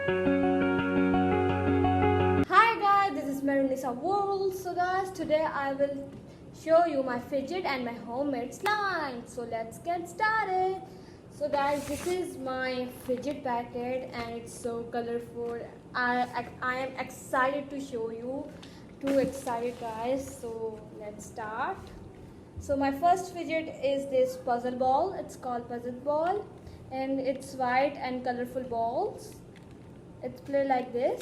Hi guys, this is Marinisa World. So guys, today I will show you my fidget and my homemade slime. So let's get started. So guys, this is my fidget packet and it's so colorful. I am excited to show you. Too excited guys. So let's start. So my first fidget is this puzzle ball. It's called puzzle ball and it's white and colorful balls. It's play like this.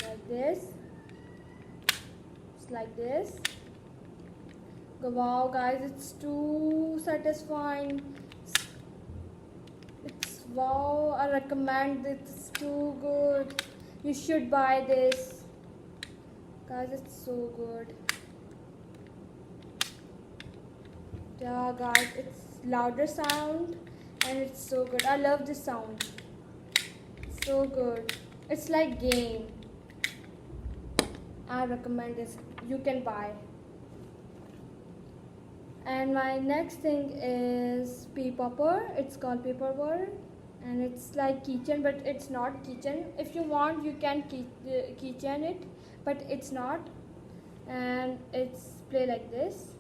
Like this, it's like this. Wow guys, it's too satisfying. It's wow, I recommend it. It's too good. You should buy this guys, it's so good. Yeah guys, it's louder sound and it's so good. I love this sound. It's so good. It's like game. I recommend this. You can buy. And my next thing is pea popper. It's called pea popper, and it's like keychain, but it's not keychain. If you want, you can keychain it, but it's not. And it's play like this,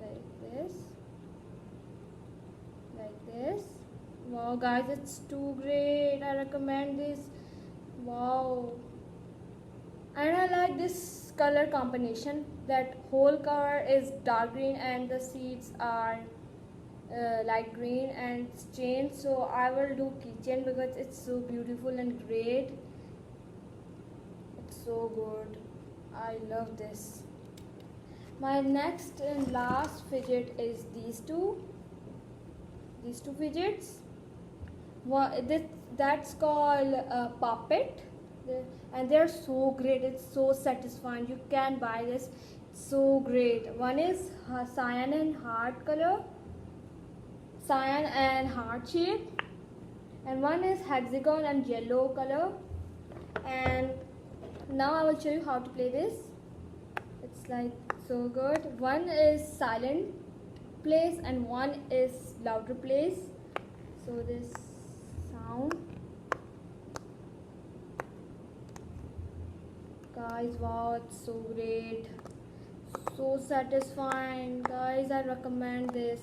like this, like this. Wow, guys, it's too great. I recommend this. Wow. And I like this color combination. That whole color is dark green and the seeds are light green and it's changed. So I will do keychain because it's so beautiful and great. It's so good. I love this. My next and last fidget is these two fidgets. That's called puppet. And they're so great. It's so satisfying. You can buy this. It's so great. One is cyan and heart color, cyan and heart shape, and one is hexagon and yellow color. And now I will show you how to play this. It's like so good. One is silent place and one is louder place. So this sound. Guys, wow, it's so great, so satisfying. Guys, I recommend this.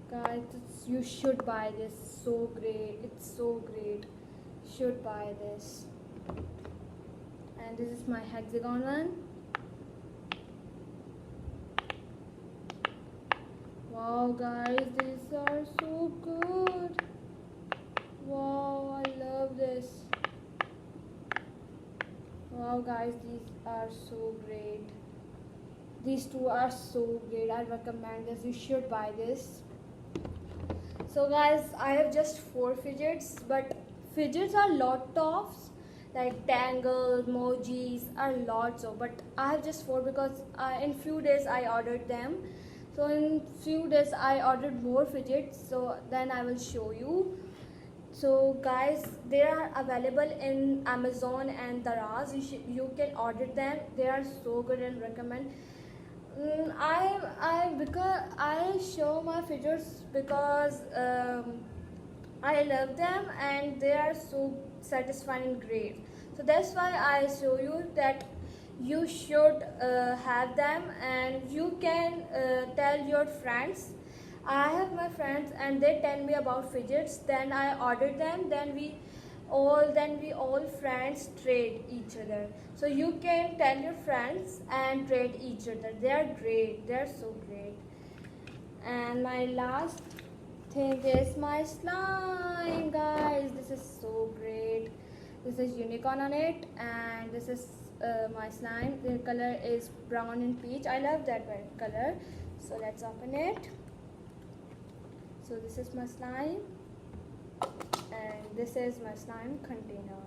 Guys, you should buy this. So great, it's so great. Should buy this. And this is my hexagon one. Wow guys, these are so good. Wow, I love this. Wow guys, these are so great. These two are so great. I recommend this. You should buy this. So guys, I have just 4 fidgets, but fidgets are lot of like tangles, emojis are lots of, but I have just 4 because in few days I ordered them. So in few days I ordered more fidgets, so then I will show you. So guys, they are available in Amazon and Daraz. You can order them. They are so good and recommend. Because I show my fidgets because I love them and they are so satisfying and great. So that's why I show you that you should have them, and you can tell your friends. I have my friends and they tell me about fidgets, then I order them, then we all friends trade each other. So you can tell your friends and trade each other. They are great, they are so great. And my last thing is my slime, guys. This is so great. This is unicorn on it, and this is my slime. The color is brown and peach. I love that red color. So let's open it. So this is my slime, and this is my slime container.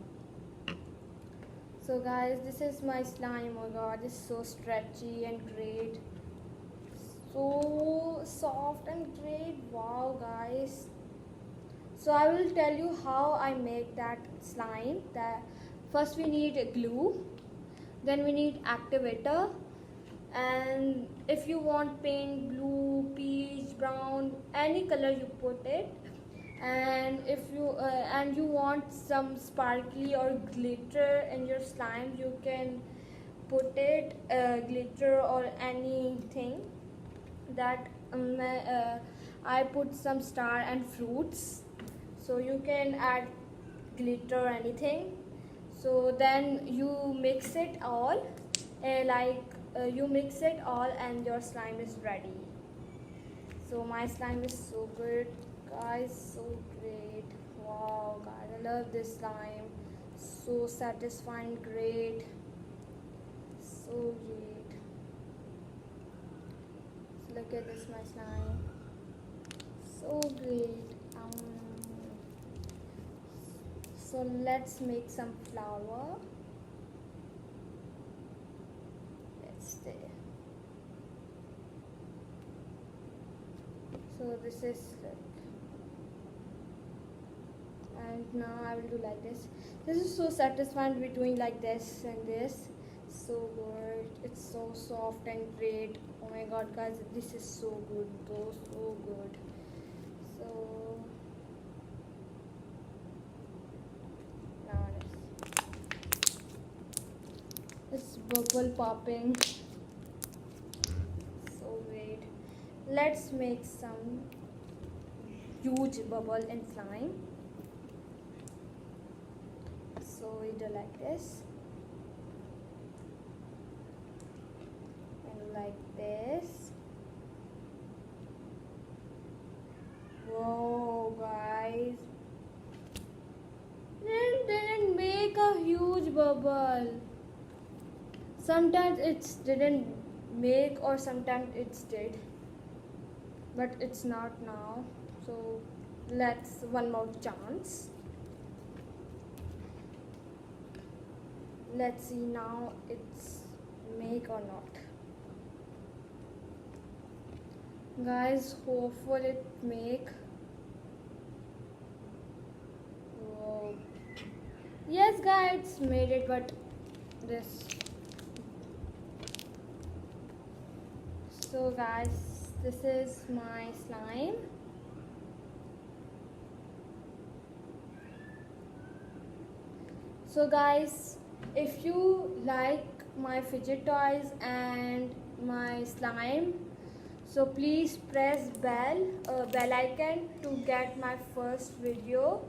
So guys, this is my slime. Oh my god, it's so stretchy and great, so soft and great. Wow guys, so I will tell you how I make that slime. That first we need glue, then we need activator, and if you want pink, blue, peach, brown, any color you put it. And if you and you want some sparkly or glitter in your slime, you can put it glitter or anything that I put some star and fruits, so you can add glitter or anything. So then you mix it all, you mix it all and your slime is ready. So my slime is so good, guys, so great. Wow, guys, I love this slime. So satisfying, great, so great. So look at this, my slime, so great. So let's make some flour. Let's do. So this is and now I will do like this. This is so satisfying to be doing like this and this. So good. It's so soft and great. Oh my god, guys, this is so good. So good. So now it's bubble popping. So great. Let's make some huge bubble in slime. So we do like this and like this. Whoa, guys, didn't make a huge bubble. Sometimes it didn't make, or sometimes it did, but it's not now. So let's one more chance. Let's see now it's make or not. Guys, hopefully it make. Whoa. Yes, guys, made it, but this. So guys, this is my slime. So guys, if you like my fidget toys and my slime, so please press bell icon to get my first video,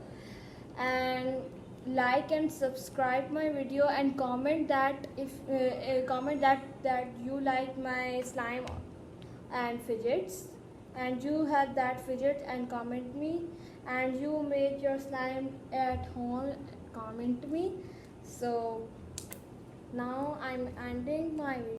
and like and subscribe my video, and comment that if comment that you like my slime and fidgets, and you have that fidget, and comment me, and you made your slime at home, comment me. So now I'm ending my video.